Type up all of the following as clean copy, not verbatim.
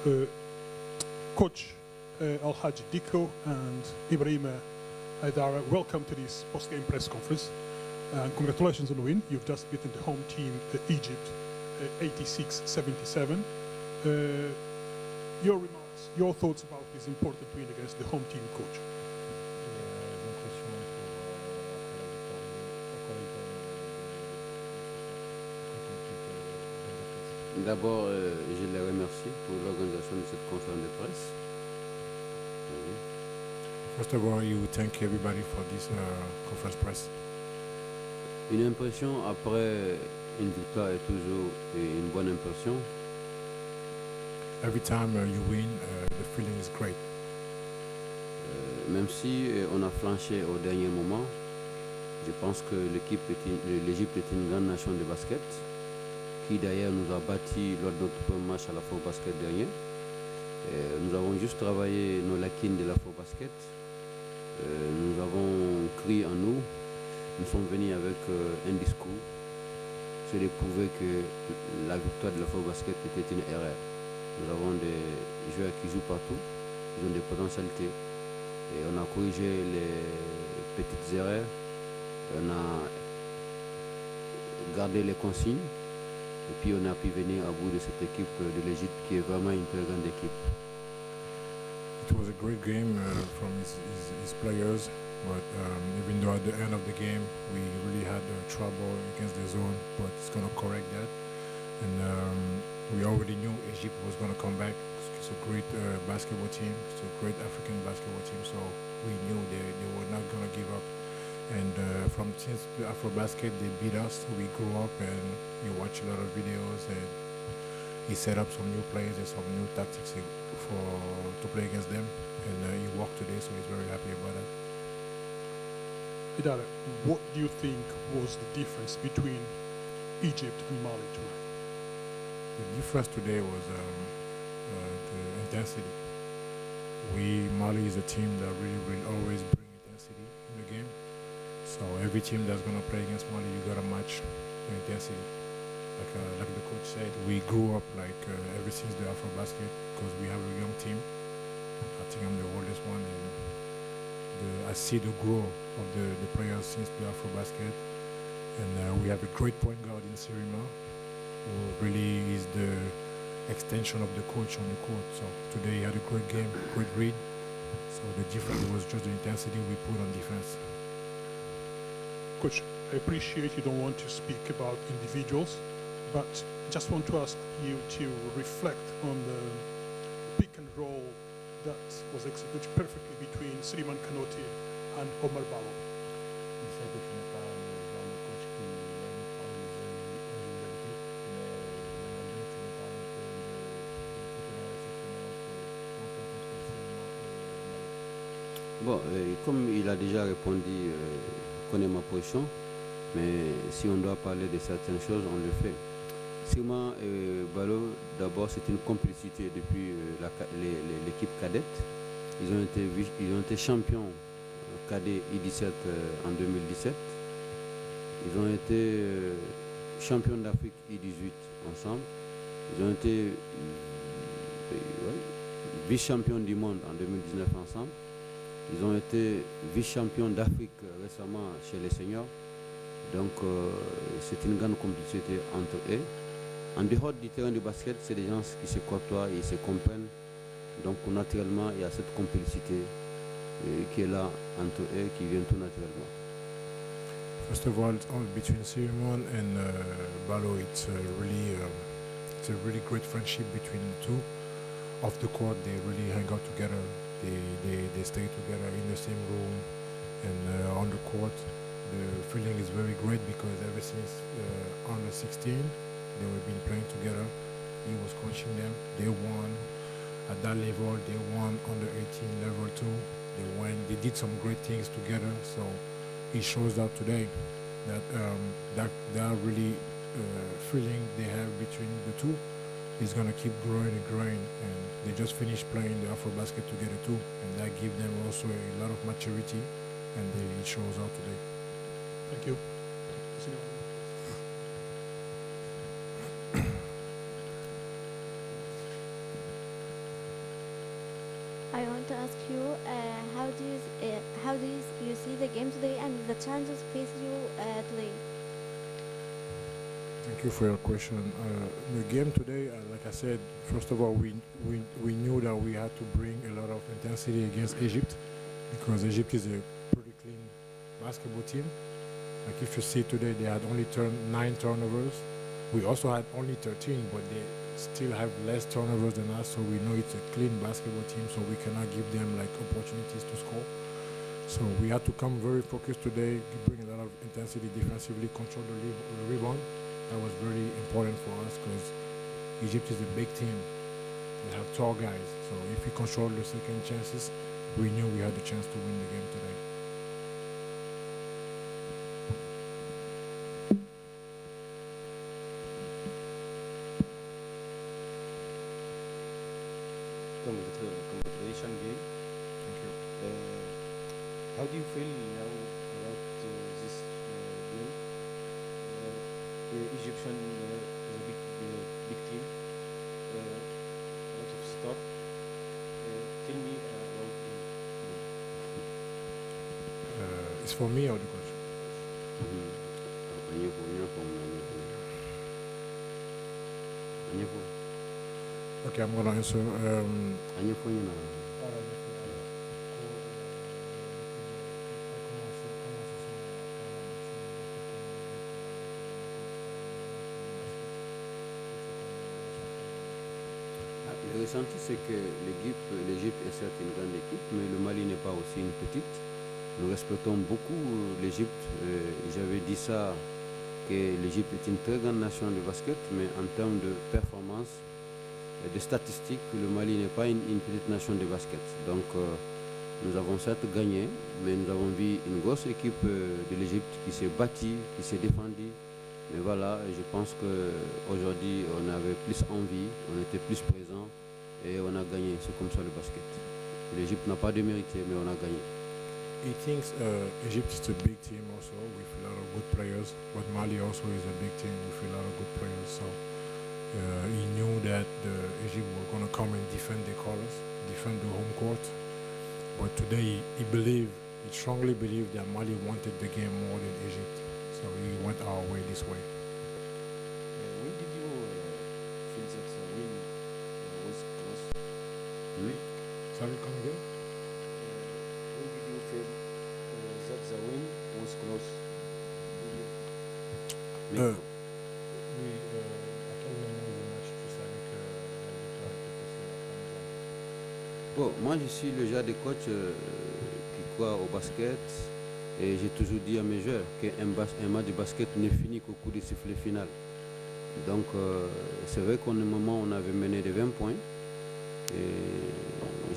Uh, Coach Al-Haji Diko and Ibrahim Aidara, welcome to this post-game press conference. And congratulations on the win. You've just beaten the home team, Egypt, 86-77. Your remarks, your thoughts about this important win against the home team, Coach? D'abord, je les remercie pour l'organisation de cette conférence de presse. First of all, you thank everybody for this conference press. Une impression après une victoire est toujours une bonne impression. Every time you win, the feeling is great. Même si on a flanché au dernier moment, je pense que l'Égypte est une grande nation de basket, qui d'ailleurs nous a battus lors de notre premier match à la FIBA Basket dernier. Nous avons juste travaillé nos lacunes de la FIBA Basket. Nous avons cru en nous. Nous sommes venus avec un discours. C'est de prouver que la victoire de la FIBA Basket était une erreur. Nous avons des joueurs qui jouent partout. Ils ont des potentialités. Et on a corrigé les petites erreurs. On a gardé les consignes. Et puis on a pu venir à bout de cette équipe de l'Égypte qui est vraiment une très grande équipe. It was a great game from his players, but even though at the end of the game we really had trouble against the zone, but it's going to correct that. And we already knew Egypt was going to come back. It's a great basketball team. It's a great African basketball team, so we knew they were not going to give up. And since the Afro-Basket, they beat us. We grew up and we watch a lot of videos, and he set up some new plays and some new tactics to play against them. And he worked today, so he's very happy about that. Idara, what do you think was the difference between Egypt and Mali tonight? The difference today was the intensity. Mali is a team that really will always bring intensity in the game. So every team that's going to play against Mali, you got to match the intensity. Like the coach said, we grew up ever since the Afro Basket because we have a young team. I think I'm the oldest one, and I see the growth of the players since the Afro Basket. And we have a great point guard in Sirima, who really is the extension of the coach on the court. So today he had a great game, great read. So the difference was just the intensity we put on defense. Coach, I appreciate you don't want to speak about individuals, but just want to ask you to reflect on the pick and roll that was executed perfectly between Siriman Kanoti and Omar Balo. Bon, comme il a déjà répondu, connaît ma position, mais si on doit parler de certaines choses, on le fait. Sima et Balo, d'abord, c'est une complicité depuis l'équipe cadette. Ils ont été champions cadets I-17 en 2017. Ils ont été champions d'Afrique I-18 ensemble. Ils ont été vice-champions du monde en 2019 ensemble. Ils ont été vice-champions d'Afrique récemment chez les seniors. Donc c'est une grande complicité entre eux. En dehors du terrain de basket, c'est des gens qui se côtoient et se comprennent. Donc naturellement, il y a cette complicité qui est là entre eux, qui vient tout naturellement. First of all, between Simon and Balo, it's a really great friendship between the two. Off the court, they really hang out together. They stay together in the same room, and on the court, the feeling is very great because ever since under 16, they have been playing together. He was coaching them. They won at that level. They won under 18 level 2. They did some great things together. So it shows out today that that really feeling they have between the two is going to keep growing and growing. And they just finished playing the Afro Basket together too, and that gives them also a lot of maturity, and it shows out today. Thank you. want to ask you, how do you see the game today and the challenges face you today? Thank you for your question. The game today, like I said, first of all, we knew that we had to bring a lot of intensity against Egypt because Egypt is a pretty clean basketball team. Like if you see today, they had only 9 turnovers. We also had only 13, but they still have less turnovers than us, so we know it's a clean basketball team, so we cannot give them like opportunities to score. So we had to come very focused today, bring a lot of intensity defensively, control the rebound. That was very important for us because Egypt is a big team. They have tall guys, so if we control the second chances, we knew we had the chance to win the game today. Congratulations, Gail. Thank you. How do you feel now about this game? The Egyptian is a big team, a lot of star. Tell me about the game. It's for me or the coach? Okay, I'm gonna answer. Le ressenti, c'est que l'Égypte est certes une grande équipe, mais le Mali n'est pas aussi une petite. Nous respectons beaucoup l'Égypte. J'avais dit ça, que l'Égypte est une très grande nation de basket, mais en termes de performance et de statistiques, le Mali n'est pas une petite nation de basket. Donc nous avons certes gagné, mais nous avons vu une grosse équipe de l'Égypte qui s'est battue, qui s'est défendue. Mais voilà, je pense qu'aujourd'hui, on avait plus envie, on était plus présent et on a gagné. C'est comme ça le basket. L'Égypte n'a pas démérité, mais on a gagné. He thinks Egypt is a big team also with a lot of good players, but Mali also is a big team with a lot of good players. So he knew that Egypt were going to come and defend the colors, defend the home court. But today he strongly believed that Mali wanted the game more than Egypt. So he went our way this way. When did you feel that the win was close? Sorry, come again? When did you feel that the win was close? I can't remember the match juste avec la victoire. Bon, moi je suis le genre de coach qui croit au basket. Et j'ai toujours dit à mes joueurs qu'un match de basket ne finit qu'au coup de sifflet final. Donc c'est vrai qu'au moment on avait mené de 20 points. Et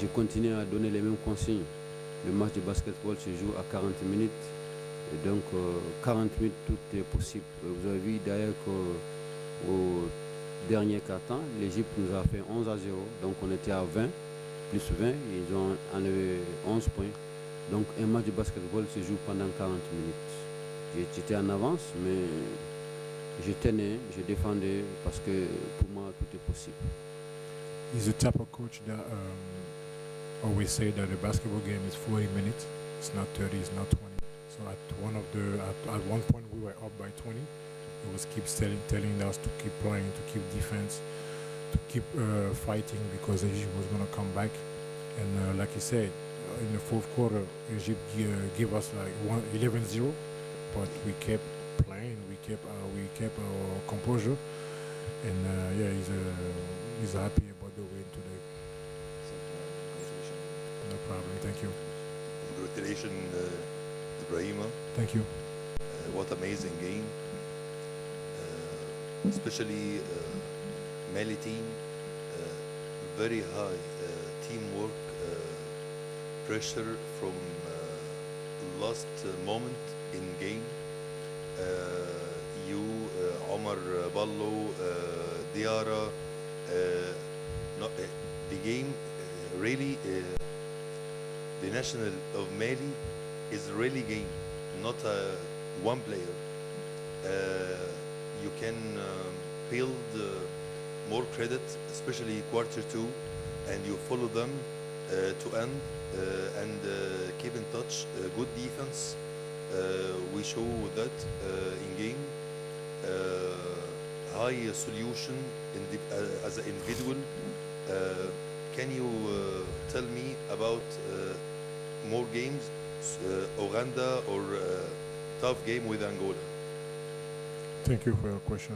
j'ai continué à donner les mêmes consignes. Le match de basketball se joue à 40 minutes. Et donc 40 minutes, tout est possible. Vous avez vu d'ailleurs qu'au dernier quart-temps, l'Égypte nous a fait 11-0. Donc on était à 20, plus 20. Ils ont enlevé 11 points. Donc un match de basketball se joue pendant 40 minutes. J'étais en avance, mais je tenais, je défendais parce que pour moi tout est possible. He's the type of coach that always say that the basketball game is 40 minutes. It's not 30, it's not 20. So at one point we were up by 20. He was telling us to keep playing, to keep defense, to keep fighting because Egypt was going to come back. And like he said, in the fourth quarter, Egypt gave us like 11-0, but we kept playing. We kept our composure, and he's happy about the win today. No problem. Thank you. Congratulations, Ibrahima. Thank you. What amazing game. Especially Mali team, very high teamwork. Pressure from last moment in game. You, Omar Ballo, Diarra, the game really, the national of Mali is really game, not one player. You can build more credit, especially quarter two, and you follow them. to end and keep in touch. Good defense. We show that in game. High solution as an individual. Can you tell me about more games, Uganda or tough game with Angola? Thank you for your question.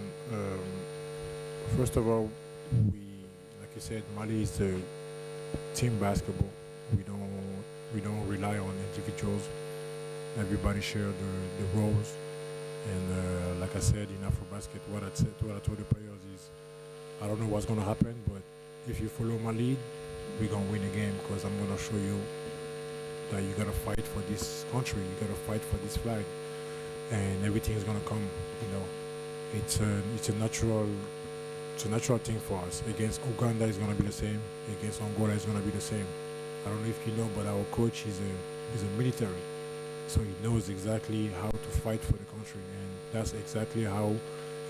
First of all, like you said, Mali is a team basketball. We don't rely on individuals. Everybody share the roles. And like I said in AfroBasket, what I told the players is, I don't know what's gonna happen, but if you follow my lead, we're gonna win a game because I'm gonna show you that you gotta fight for this country, you gotta fight for this flag, and everything is gonna come. You know, it's a natural thing for us. Against Uganda is gonna be the same. Against Angola is gonna be the same. I don't know if you know, but our coach is a military, so he knows exactly how to fight for the country, and that's exactly how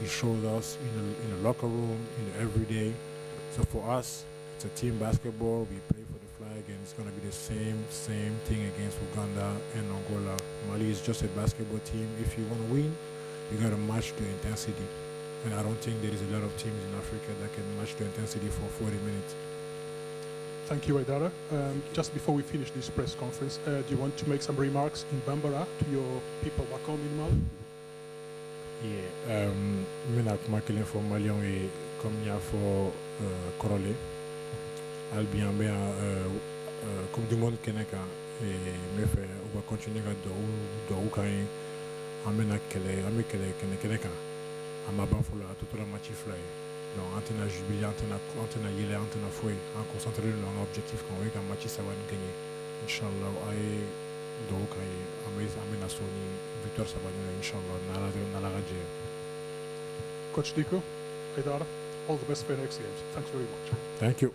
he showed us in the locker room, in the everyday. So for us, it's a team basketball. We play for the flag, and it's gonna be the same thing against Uganda and Angola. Mali is just a basketball team. If you wanna win, you gotta match the intensity. And I don't think there is a lot of teams in Africa that can match the intensity for 40 minutes. Thank you, Aidara. Just before we finish this press conference, do you want to make some remarks in Bambara to your people back home in Mali? Yeah, mina kumakile for Malion et comme il y a for Korole. Albion be Coupe du Monde Keneka et me fait on va continuer à do Ukraine amena kele Keneka amaba for la toute la match fly. Donc antena jubilé antena yele antena foi en concentré sur l'objectif qu'on veut qu'un match ça va gagner. Inshallah ay do Ukraine amena soni victoire ça va gagner inshallah na la radio. Coach Diko, Aidara, all the best for your next games. Thanks very much. Thank you.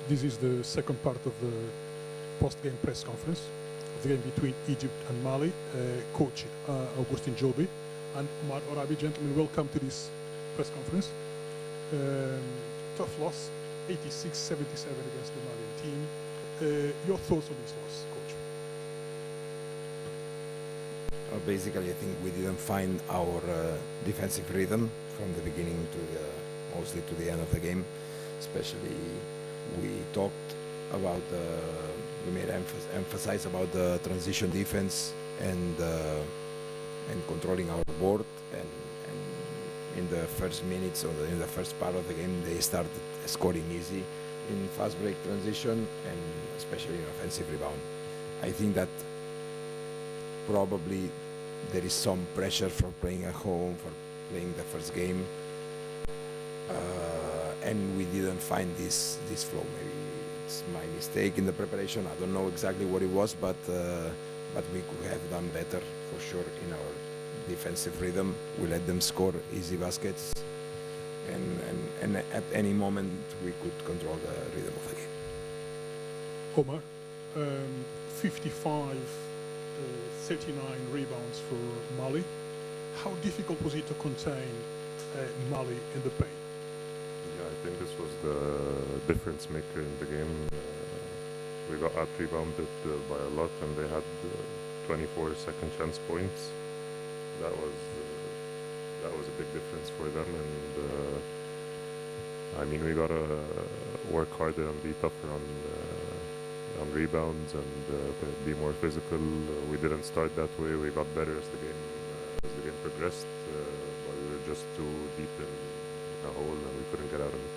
This is the second part of the post-game press conference of the game between Egypt and Mali. Coach Augustin Jobi and Omar Orabi, gentlemen, welcome to this press conference. Tough loss, 86-77 against the Malian team. Your thoughts on this loss, Coach? Basically, I think we didn't find our defensive rhythm from the beginning to mostly to the end of the game. Especially, we talked about we made emphasize about the transition defense and controlling our board. And in the first minutes or in the first part of the game, they started scoring easy in fast break transition and especially in offensive rebound. I think that probably there is some pressure for playing at home, for playing the first game, and we didn't find this flow. Maybe it's my mistake in the preparation. I don't know exactly what it was, but we could have done better for sure in our defensive rhythm. We let them score easy baskets, and at any moment we could control the rhythm of the game. Omar, 55, 39 rebounds for Mali. How difficult was it to contain Mali in the paint? Yeah, I think this was the difference maker in the game. We got out rebounded by a lot, and they had 24 second chance points. That was a big difference for them, and I mean, we gotta work harder and be tougher on rebounds and be more physical. We didn't start that way. We got better as the game progressed, but we were just too deep in a hole and we couldn't get out of it.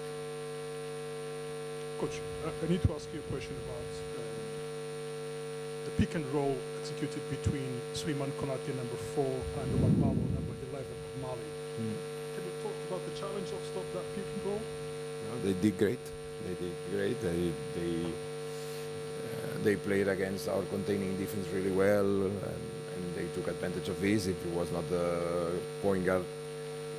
Coach, I need to ask you a question about the pick and roll executed between Suleiman Konate, number 4, and Omar Balo, number 11 of Mali. Can you talk about the challenge of stop that pick and roll? No, they did great. They played against our containing defense really well, and they took advantage of this. If it was not the point guard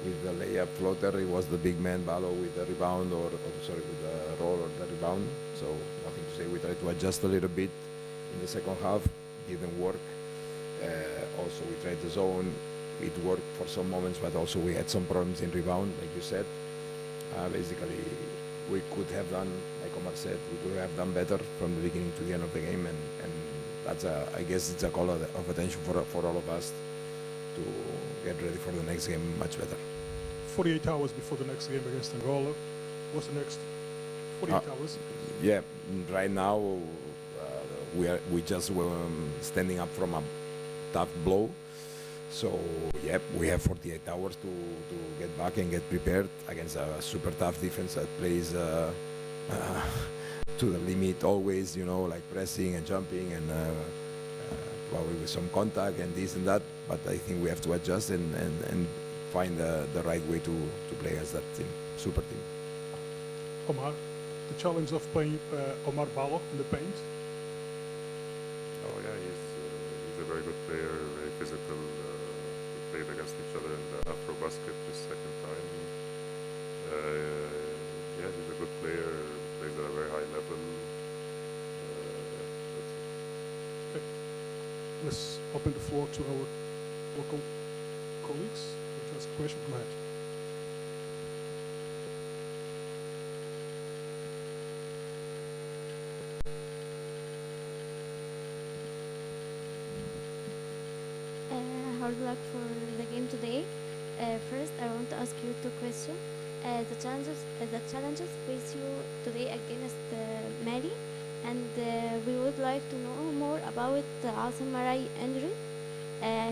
with the layup floater, it was the big man Balo with the rebound, with the roll or the rebound. So nothing to say. We tried to adjust a little bit in the second half. Didn't work. Also, we tried the zone. It worked for some moments, but also we had some problems in rebound, like you said. Basically, we could have done, like Omar said, we could have done better from the beginning to the end of the game, and that's I guess it's a call of attention for all of us to get ready for the next game much better. 48 hours before the next game against Angola. What's the next 48 hours? Yeah, right now we just standing up from a tough blow. So, yeah, we have 48 hours to get back and get prepared against a super tough defense that plays to the limit always, like pressing and jumping and probably with some contact and this and that. But I think we have to adjust and find the right way to play against that team, super team. Omar, the challenge of playing Omar Balo in the paint? Oh yeah, he's a very good player, very physical. We played against each other in the Afro Basket this second time. Yeah, he's a good player, plays at a very high level. That's it. Okay. Let's open the floor to our local colleagues. If you ask a question, go ahead. Hard luck for the game today. First, I want to ask you 2 questions. The challenges face you today against Mali, and we would like to know more about Asim Marai injury.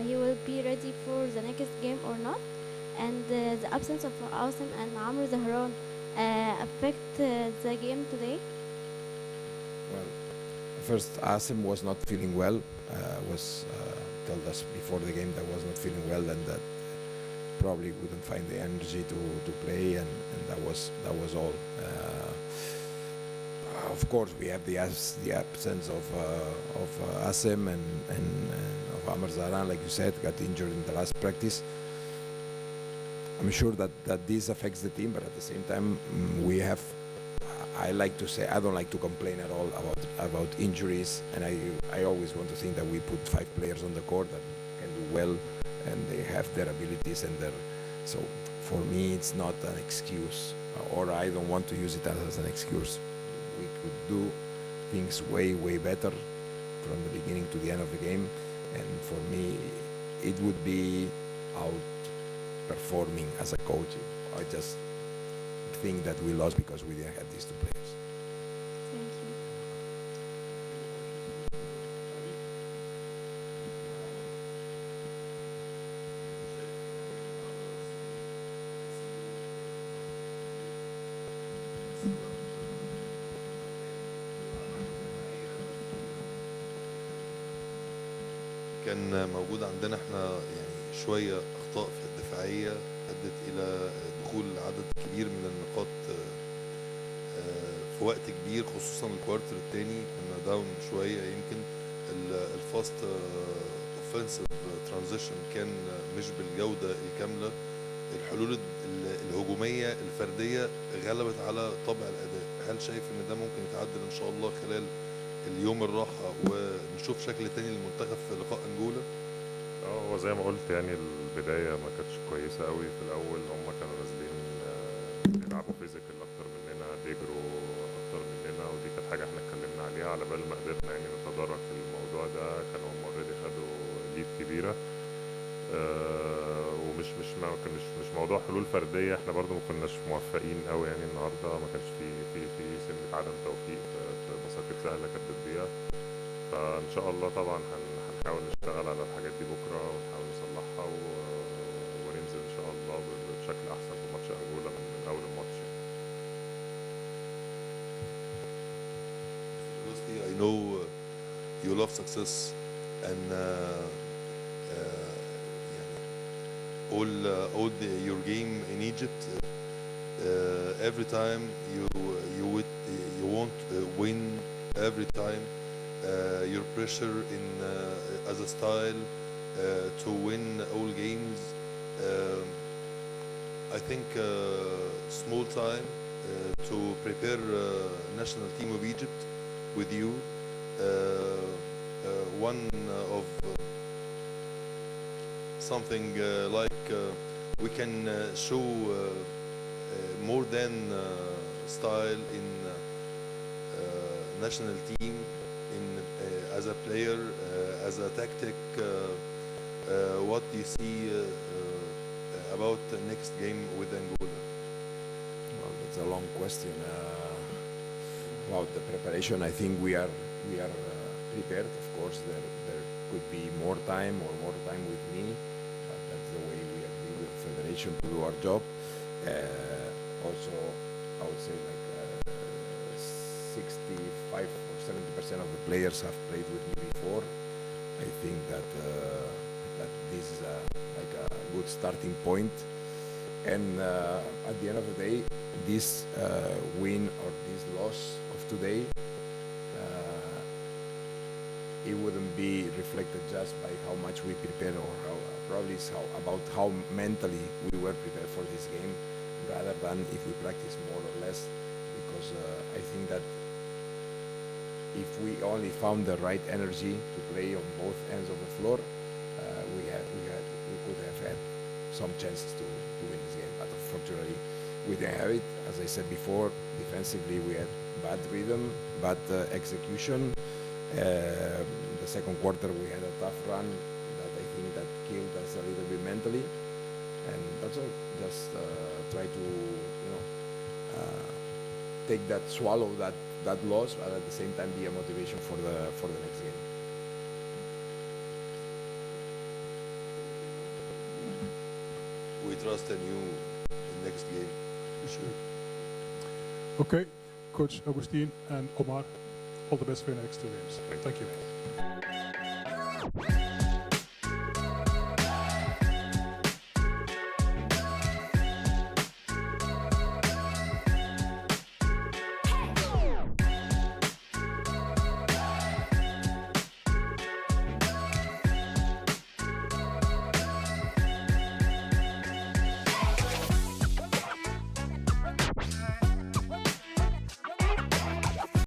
He will be ready for the next game or not, and the absence of Asim and Amr Zahran affect the game today. Well, first, Asim was not feeling well. Told us before the game that was not feeling well and that probably wouldn't find the energy to play, and that was all. Of course, we have the absence of Asim and of Amr Zahran, like you said, got injured in the last practice. I'm sure that this affects the team, but at the same time, I like to say I don't like to complain at all about injuries, and I always want to think that we put 5 players on the court that can do well, and they have their abilities so for me it's not an excuse, or I don't want to use it as an excuse. We could do things way better from the beginning to the end of the game, and for me it would be outperforming as a coach. I just think that we lost because we didn't have these 2 players. Thank you. كان موجود عندنا احنا يعني شوية أخطاء في الدفاعية أدت إلى دخول عدد كبير من النقاط في وقت كبير، خصوصا الكوارتر الثاني كنا داون شوية. يمكن الفاست اوفنسيف ترانزيشن كان مش بالجودة الكاملة. الحلول الهجومية الفردية غلبت على طابع الأداء. هل شايف إن ده ممكن يتعدل إن شاء الله خلال اليوم الراحة ونشوف شكل تاني للمنتخب في لقاء أنجولا؟ هو زي ما قلت يعني البداية ما كانتش كويسة قوي في الأول. هم كانوا نازلين بيلعبوا فيزيكال أكتر من يجروا اكتر مننا، ودي كانت حاجه احنا اتكلمنا عليها على بال ما قدرنا يعني نتدرج في الموضوع ده. كانوا هم اوريدي خدوا ليد كبيره، ومش مش موضوع حلول فرديه، احنا برضو ما كناش موفقين قوي يعني النهارده، ما كانش في سنه عدم توفيق في مساقط سهله كانت بتضيع. فان شاء الله طبعا هنحاول نشتغل على الحاجات دي بكره ونحاول نصلحها وننزل ان شاء الله بشكل احسن في ماتش انجولا من اول الماتش. I know you love success and your game in Egypt. Every time you want win every time. Your pressure in as a style to win all games. I think small time to prepare national team of Egypt with you. One of something like we can show more than style in national team, in as a player, as a tactic. What do you see about the next game with Angola? Well, that's a long question. About the preparation, I think we are prepared. Of course, there could be more time with me, but that's the way we agree with the federation to do our job. Also, I would say like 65 or 70% of the players have played with me before. I think that this is like a good starting point. And at the end of the day, this win or this loss of today, it wouldn't be reflected just by how much we prepared, or probably about how mentally we were prepared for this game, rather than if we practice more or less. Because I think that if we only found the right energy to play on both ends of the floor, we could have had some chances to win this game. But unfortunately, we didn't have it. As I said before, defensively we had bad rhythm, bad execution. The second quarter we had a tough run that I think that killed us a little bit mentally, and that's all. Just try to take that, swallow that loss, but at the same time be a motivation for the next game. We trust in you in next game. Sure. Okay, Coach Agustin and Omar, all the best for your next two games. Thank you.